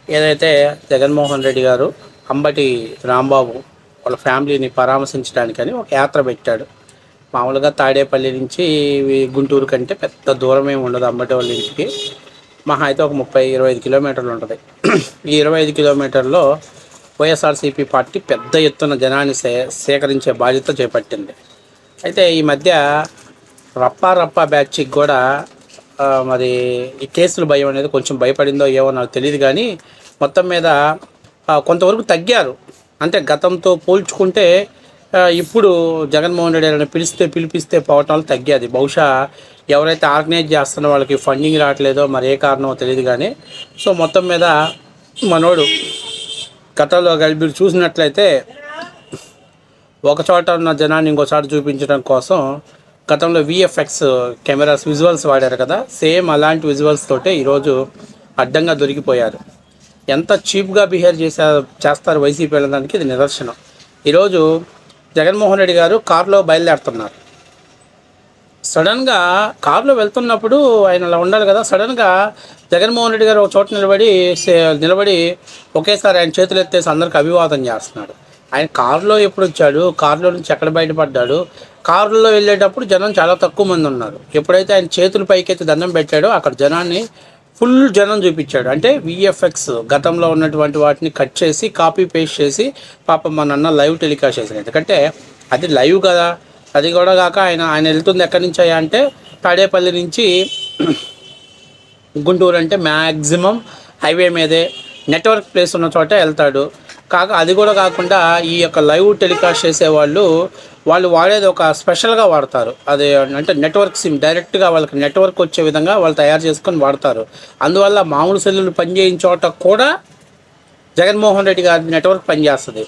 ఏదైతే జగన్మోహన్ రెడ్డి గారు అంబటి రాంబాబు వాళ్ళ ఫ్యామిలీని పరామర్శించడానికని ఒక యాత్ర పెట్టాడు. మామూలుగా తాడేపల్లి నుంచి గుంటూరు కంటే పెద్ద దూరమే ఉండదు అంబటి వాళ్ళ ఇంటికి. మహా అయితే ఒక 30-25 కిలోమీటర్లు ఉంటుంది. ఈ 25 కిలోమీటర్లో వైఎస్ఆర్సీపీ పార్టీ పెద్ద ఎత్తున జనాన్ని సేకరించే బాధ్యత చేపట్టింది. అయితే ఈ మధ్య రప్పా బ్యాచ్కి కూడా మరి ఈ కేసులు భయం అనేది కొంచెం భయపడిందో ఏమో నాకు తెలియదు, కానీ మొత్తం మీద కొంతవరకు తగ్గారు. అంటే గతంతో పోల్చుకుంటే ఇప్పుడు జగన్మోహన్ రెడ్డి గారిని పిలిపిస్తే పోవటాలు తగ్గాది. బహుశా ఎవరైతే ఆర్గనైజ్ చేస్తున్న వాళ్ళకి ఫండింగ్ రావట్లేదో మరి ఏ కారణమో తెలియదు, కానీ సో మొత్తం మీద మనోడు గతంలో మీరు చూసినట్లయితే ఒక చోట ఉన్న జనాన్ని ఇంకోసారి చూపించడం కోసం గతంలో విఎఫ్ఎక్స్ కెమెరాస్ విజువల్స్ వాడారు కదా, సేమ్ అలాంటి విజువల్స్ తోటే ఈరోజు అడ్డంగా దొరికిపోయారు. ఎంత చీప్గా బిహేవ్ చేస్తారు వైసీపీ వెళ్ళడానికి ఇది నిదర్శనం. ఈరోజు జగన్మోహన్ రెడ్డి గారు కారులో బయలుదేరుతున్నారు. సడన్గా కారులో వెళ్తున్నప్పుడు ఆయన అలా ఉండాలి కదా, సడన్గా జగన్మోహన్ రెడ్డి గారు ఒక చోట నిలబడి ఒకేసారి ఆయన చేతులు ఎత్తేసి అందరికి అభివాదం చేస్తున్నాడు. ఆయన కారులో ఎప్పుడు వచ్చాడు, కారులో నుంచి ఎక్కడ బయటపడ్డాడు? కారులో వెళ్ళేటప్పుడు జనం చాలా తక్కువ మంది ఉన్నారు. ఎప్పుడైతే ఆయన చేతులు పైకెత్తి దండం పెట్టాడో అక్కడ జనాన్ని ఫుల్ జనం చూపించాడు. అంటే విఎఫ్ఎక్స్ గతంలో ఉన్నటువంటి వాటిని కట్ చేసి కాపీ పేస్ట్ చేసి పాపం మన అన్న లైవ్ టెలికాస్ట్ చేశారు. ఎందుకంటే అది లైవ్ కదా, అది కూడా కాక ఆయన వెళ్తుంది ఎక్కడి నుంచి అయ్యా అంటే తాడేపల్లి నుంచి గుంటూరు. అంటే మ్యాక్సిమం హైవే మీదే నెట్వర్క్ ప్లేస్ ఉన్న చోట వెళ్తాడు. అది కూడా కాకుండా ఈ యొక్క లైవ్ టెలికాస్ట్ చేసేవాళ్ళు వాడేది ఒక స్పెషల్గా వాడతారు. అది అంటే నెట్వర్క్ సిమ్ డైరెక్ట్గా వాళ్ళకి నెట్వర్క్ వచ్చే విధంగా వాళ్ళు తయారు చేసుకొని వాడతారు. అందువల్ల మామూలు సెల్లులు పనిచేయని చోట కూడా జగన్మోహన్ రెడ్డి గారి నెట్వర్క్ పనిచేస్తుంది.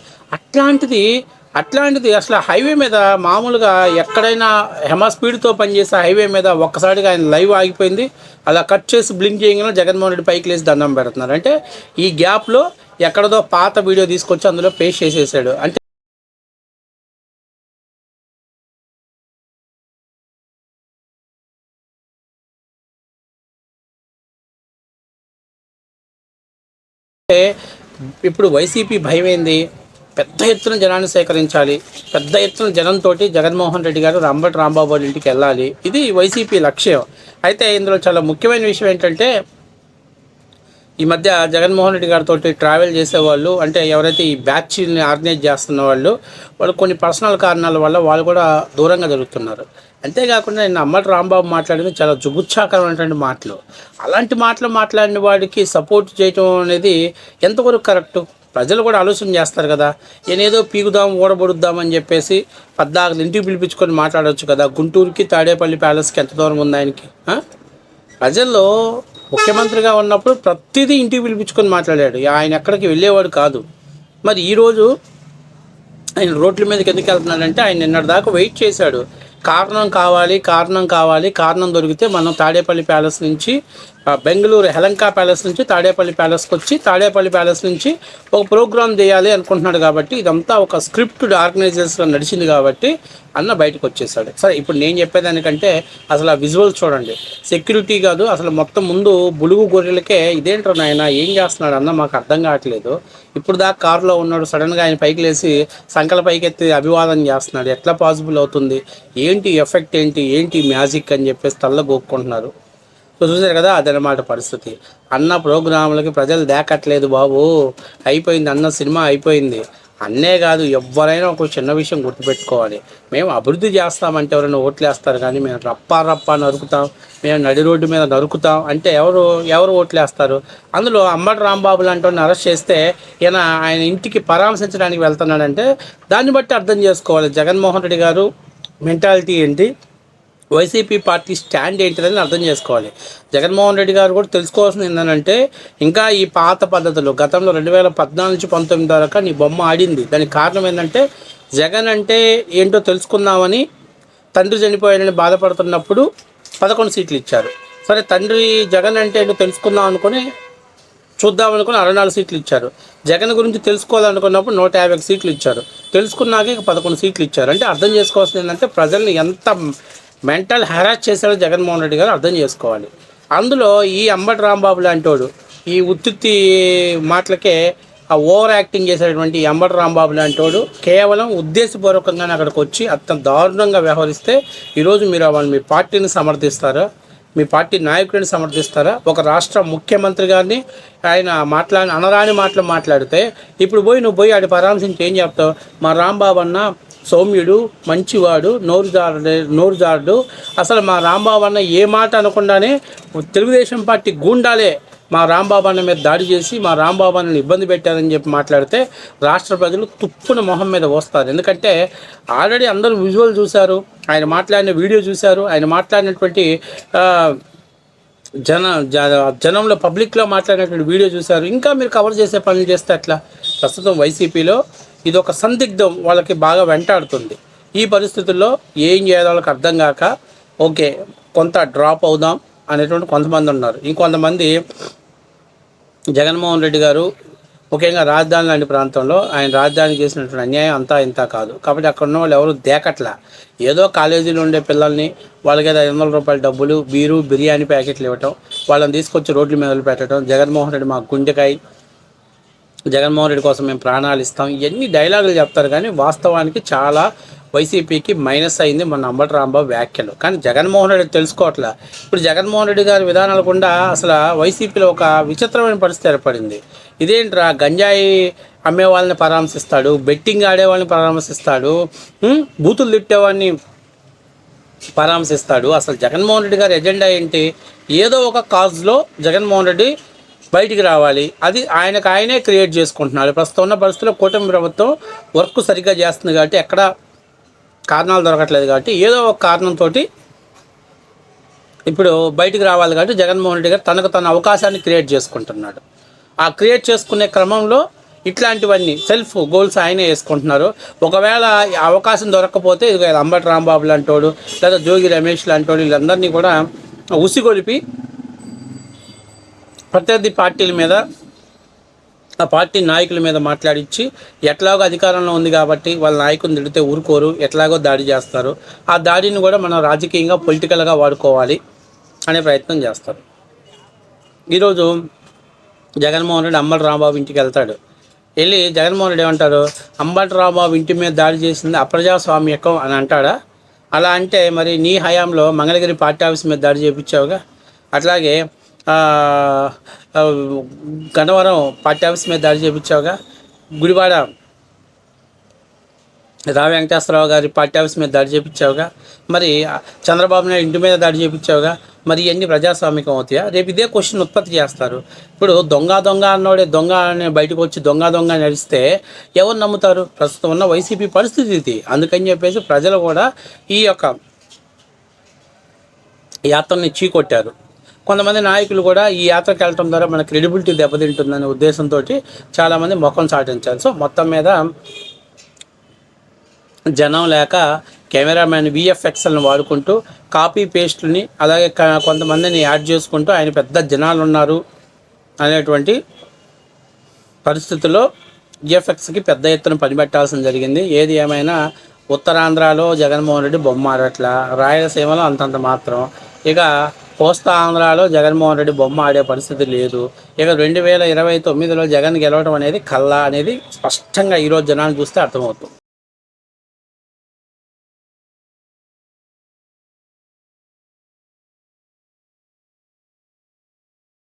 అట్లాంటిది అసలు హైవే మీద మామూలుగా ఎక్కడైనా స్పీడ్తో పనిచేసే హైవే మీద ఒక్కసారిగా ఆయన లైవ్ ఆగిపోయింది. అలా కట్ చేసి బ్లింక్ చేయగానే జగన్మోహన్ రెడ్డి పైకి లేసి దండం పెడుతున్నారు. అంటే ఈ గ్యాప్లో ఎక్కడదో పాత వీడియో తీసుకొచ్చి అందులో పేస్ట్ చేసేసాడు. అంటే ఇప్పుడు వైసీపీ భయం ఏంది? పెద్ద ఎత్తున జనాన్ని సేకరించాలి, పెద్ద ఎత్తున జనంతో జగన్మోహన్ రెడ్డి గారు అంబటి రాంబాబు వాళ్ళ ఇంటికి వెళ్ళాలి. ఇది వైసీపీ లక్ష్యం. అయితే ఇందులో చాలా ముఖ్యమైన విషయం ఏంటంటే ఈ మధ్య జగన్మోహన్ రెడ్డి గారితో ట్రావెల్ చేసేవాళ్ళు, అంటే ఎవరైతే ఈ బ్యాచ్ని ఆర్గనైజ్ చేస్తున్న వాళ్ళు కొన్ని పర్సనల్ కారణాల వల్ల వాళ్ళు కూడా దూరంగా జరుగుతున్నారు. అంతేకాకుండా నేను అంబటి రాంబాబు మాట్లాడింది చాలా జుగుత్సాకరమైనటువంటి మాటలు. అలాంటి మాటలు మాట్లాడిన వాడికి సపోర్ట్ చేయటం అనేది ఎంతవరకు కరెక్టు? ప్రజలు కూడా ఆలోచన చేస్తారు కదా. నేనేదో పీకుదాం ఓడబడుద్దాం అని చెప్పేసి 14 ఇంటికి పిలిపించుకొని మాట్లాడవచ్చు కదా. గుంటూరుకి తాడేపల్లి ప్యాలెస్కి ఎంత దూరం ఉంది ఆయనకి? ప్రజల్లో ముఖ్యమంత్రిగా ఉన్నప్పుడు ప్రతిదీ ఇంటికి పిలిపించుకొని మాట్లాడాడు. ఆయన ఎక్కడికి వెళ్ళేవాడు కాదు. మరి ఈరోజు ఆయన రోడ్ల మీదకి ఎందుకు వెళ్తున్నాడంటే ఆయన నిన్నటిదాకా వెయిట్ చేశాడు. కారణం కారణం దొరికితే మనం తాడేపల్లి ప్యాలెస్ నుంచి బెంగళూరు హెలంకా ప్యాలెస్ నుంచి తాడేపల్లి ప్యాలెస్కి వచ్చి తాడేపల్లి ప్యాలెస్ నుంచి ఒక ప్రోగ్రామ్ చేయాలి అనుకుంటున్నాడు. కాబట్టి ఇదంతా ఒక స్క్రిప్టెడ్ ఆర్గనైజేషన్లో నడిచింది కాబట్టి అన్న బయటకు వచ్చేసాడు. సరే, ఇప్పుడు నేను చెప్పేదానికంటే అసలు ఆ విజువల్స్ చూడండి. సెక్యూరిటీ కాదు అసలు, మొత్తం ముందు బులుగు గొర్రెలకే ఇదేంటో నాయన ఏం చేస్తున్నాడు అన్న మాకు అర్థం కావట్లేదు. ఇప్పుడు దాకా కారులో ఉన్నాడు, సడన్గా ఆయన పైకి లేచి సంకల పైకి ఎత్తి అభివాదం చేస్తున్నాడు. ఎట్లా పాసిబుల్ అవుతుంది? ఏంటి ఎఫెక్ట్, ఏంటి మ్యాజిక్ అని చెప్పేసి తల్ల గోక్కుంటున్నారు. సో చూసారు కదా, అదనమాట పరిస్థితి. అన్న ప్రోగ్రాంలకి ప్రజలు దేకట్లేదు బాబు, అయిపోయింది అన్న సినిమా అయిపోయింది. అన్నే కాదు, ఎవరైనా ఒక చిన్న విషయం గుర్తుపెట్టుకోవాలి. మేము అభివృద్ధి చేస్తామంటే ఎవరైనా ఓట్లు వేస్తారు, కానీ మేము రప్పా నరుకుతాం, మేము నడి రోడ్డు మీద నరుకుతాం అంటే ఎవరు ఓట్లు వేస్తారు? అందులో అంబటి రాంబాబు లాంటి అరెస్ట్ చేస్తే ఆయన ఇంటికి పరామర్శించడానికి వెళ్తున్నాడంటే దాన్ని బట్టి అర్థం చేసుకోవాలి జగన్మోహన్ రెడ్డి గారు మెంటాలిటీ ఏంటి, వైసీపీ పార్టీ స్టాండ్ ఏంటిదని అర్థం చేసుకోవాలి. జగన్మోహన్ రెడ్డి గారు కూడా తెలుసుకోవాల్సింది ఏంటంటే ఇంకా ఈ పాత పద్ధతులు గతంలో 2014 నుంచి 19 దాకా నీ బొమ్మ ఆడింది. దానికి కారణం ఏంటంటే జగన్ అంటే ఏంటో తెలుసుకుందామని తండ్రి చనిపోయాడని బాధపడుతున్నప్పుడు 11 సీట్లు ఇచ్చారు. సరే, తండ్రి జగన్ అంటే ఏంటో తెలుసుకుందాం అనుకుని చూద్దామనుకుని 64 సీట్లు ఇచ్చారు. జగన్ గురించి తెలుసుకోవాలనుకున్నప్పుడు 150 సీట్లు ఇచ్చారు. తెలుసుకున్నాక 11 సీట్లు ఇచ్చారు. అంటే అర్థం చేసుకోవాల్సింది ఏంటంటే ప్రజల్ని ఎంత మెంటల్ హెరాస్ చేశాడో జగన్మోహన్ రెడ్డి గారు అర్థం చేసుకోవాలి. అందులో ఈ అంబటి రాంబాబు లాంటి వాడు ఈ ఉత్తుత్తి మాటలకే ఆ ఓవర్ యాక్టింగ్ చేసేటువంటి అంబటి రాంబాబు లాంటి వాడు కేవలం ఉద్దేశపూర్వకంగానే అక్కడికి వచ్చి అత్యంత దారుణంగా వ్యవహరిస్తే ఈరోజు మీరు వాళ్ళు మీ పార్టీని సమర్థిస్తారా, మీ పార్టీ నాయకుడిని సమర్థిస్తారా? ఒక రాష్ట్ర ముఖ్యమంత్రి గారిని ఆయన అనరాని మాటలు మాట్లాడితే ఇప్పుడు నువ్వు పోయి ఆడి పరామర్శించి ఏం చెప్తావు? మా రాంబాబు అన్న సౌమ్యుడు, మంచివాడు, నోరు జారుడు. అసలు మా రాంబాబు అన్న ఏ మాట అనకుండానే తెలుగుదేశం పార్టీ గూండాలే మా రాంబాబు అన్న మీద దాడి చేసి మా రాంబాబు అన్నని ఇబ్బంది పెట్టారని చెప్పి మాట్లాడితే రాష్ట్ర ప్రజలు తుప్పున మొహం మీద వస్తారు. ఎందుకంటే ఆల్రెడీ అందరూ విజువల్ చూశారు, ఆయన మాట్లాడిన వీడియో చూశారు, ఆయన మాట్లాడినటువంటి జనంలో పబ్లిక్లో మాట్లాడినటువంటి వీడియో చూశారు. ఇంకా మీరు కవర్ చేసే పనులు చేస్తే అట్లా? ప్రస్తుతం వైసీపీలో ఇది ఒక సందిగ్ధం వాళ్ళకి బాగా వెంటాడుతుంది. ఈ పరిస్థితుల్లో ఏం చేయాలో వాళ్ళకి అర్థం కాక ఓకే కొంత డ్రాప్ అవుదాం అనేటువంటి కొంతమంది ఉన్నారు. ఇంకొంతమంది జగన్మోహన్ రెడ్డి గారు ముఖ్యంగా రాజధాని లాంటి ప్రాంతంలో ఆయన రాజధాని చేసినటువంటి అన్యాయం అంతా ఇంత కాదు కాబట్టి అక్కడ ఉన్న వాళ్ళు ఎవరు దేకట్లా. ఏదో కాలేజీలో ఉండే పిల్లల్ని వాళ్ళకి 500 రూపాయల డబ్బులు, బీరు, బిర్యానీ ప్యాకెట్లు ఇవ్వటం, వాళ్ళని తీసుకొచ్చి రోడ్ల మీద పెట్టడం, జగన్మోహన్ రెడ్డి మా గుండెకాయ, జగన్మోహన్ రెడ్డి కోసం మేము ప్రాణాలు ఇస్తాం, ఇవన్నీ డైలాగులు చెప్తారు. కానీ వాస్తవానికి చాలా వైసీపీకి మైనస్ అయింది మన అంబటి రాంబాబు వ్యాఖ్యలు. కానీ జగన్మోహన్ రెడ్డి తెలుసుకోవట్లే. ఇప్పుడు జగన్మోహన్ రెడ్డి గారి విధానాలు కూడా అసలు వైసీపీలో ఒక విచిత్రమైన పరిస్థితి ఏర్పడింది. ఇదేంట్రా, గంజాయి అమ్మే వాళ్ళని పరామర్శిస్తాడు, బెట్టింగ్ ఆడే వాళ్ళని పరామర్శిస్తాడు, బూతులు తిట్టేవాడిని పరామర్శిస్తాడు. అసలు జగన్మోహన్ రెడ్డి గారి ఎజెండా ఏంటి? ఏదో ఒక కాజ్లో జగన్మోహన్ రెడ్డి బయటికి రావాలి. అది ఆయనే క్రియేట్ చేసుకుంటున్నాడు. ప్రస్తుతం ఉన్న పరిస్థితుల్లో కూటమి ప్రభుత్వం వర్క్ సరిగ్గా చేస్తుంది కాబట్టి ఎక్కడ కారణాలు దొరకట్లేదు కాబట్టి ఏదో ఒక కారణంతో ఇప్పుడు బయటికి రావాలి కాబట్టి జగన్మోహన్ రెడ్డి గారు తనకు తన అవకాశాన్ని క్రియేట్ చేసుకుంటున్నాడు. ఆ క్రియేట్ చేసుకునే క్రమంలో ఇట్లాంటివన్నీ సెల్ఫ్ గోల్స్ ఆయనే వేసుకుంటున్నారు. ఒకవేళ అవకాశం దొరకకపోతే ఇది అంబటి రాంబాబు లాంటోడు లేదా జోగి రమేష్ లాంటోడు వీళ్ళందరినీ కూడా ఉసిగొలిపి ప్రత్యర్థి పార్టీల మీద, ఆ పార్టీ నాయకుల మీద మాట్లాడించి ఎట్లాగో అధికారంలో ఉంది కాబట్టి వాళ్ళ నాయకుని తిడితే ఊరుకోరు, ఎట్లాగో దాడి చేస్తారు. ఆ దాడిని కూడా మనం రాజకీయంగా పొలిటికల్గా వాడుకోవాలి అనే ప్రయత్నం చేస్తారు. ఈరోజు జగన్మోహన్ రెడ్డి అంబటి రాంబాబు ఇంటికి వెళ్తాడు. వెళ్ళి జగన్మోహన్ రెడ్డి ఏమంటారు? అంబటి రాంబాబు ఇంటి మీద దాడి చేసింది అప్రజాస్వామ్యకం అని అంటాడా? అలా అంటే మరి నీ హయాంలో మంగళగిరి పార్టీ ఆఫీస్ మీద దాడి చేయించావుగా, అట్లాగే గన్నవరం పార్టీ ఆఫీస్ మీద దాడి చేయించావుగా, గుడివాడ రా వెంకటేశ్వరరావు గారి పార్టీ ఆఫీస్ మీద దాడి చేయించావుగా, మరి చంద్రబాబు నాయుడు ఇంటి మీద దాడి చేయించావుగా. మరి ఇవన్నీ ప్రజాస్వామికం అవుతాయా? రేపు ఇదే క్వశ్చన్ ఉత్పత్తి చేస్తారు. ఇప్పుడు దొంగ అన్నోడే దొంగ అని బయటకు వచ్చి దొంగ నడిస్తే ఎవరు నమ్ముతారు? ప్రస్తుతం ఉన్న వైసీపీ పరిస్థితి ఇది. అందుకని చెప్పేసి ప్రజలు కూడా ఈ యొక్క యాత్రని చీకొట్టారు. కొంతమంది నాయకులు కూడా ఈ యాత్రకు వెళ్ళటం ద్వారా మన క్రెడిబిలిటీ దెబ్బతింటుందనే ఉద్దేశంతో చాలామంది ముఖం చాటించారు. సో మొత్తం మీద జనం లేక కెమెరామ్యాన్ విఎఫ్ఎక్స్లను వాడుకుంటూ కాపీ పేస్ట్ని అలాగే కొంతమందిని యాడ్ చేసుకుంటూ ఆయన పెద్ద జనాలు ఉన్నారు అనేటువంటి పరిస్థితుల్లో విఎఫ్ఎక్స్కి పెద్ద ఎత్తున పనిపెట్టాల్సిన జరిగింది. ఏది ఏమైనా ఉత్తరాంధ్రలో జగన్మోహన్ రెడ్డి బొమ్మ ఆడట్లా, రాయలసీమలో అంతంత మాత్రం, ఇక కోస్తా ఆంధ్రాలో జగన్మోహన్ రెడ్డి బొమ్మ ఆడే పరిస్థితి లేదు. ఇక 2029లో జగన్ గెలవడం అనేది కల్లా అనేది స్పష్టంగా ఈరోజు జనాన్ని చూస్తే అర్థమవుతుంది.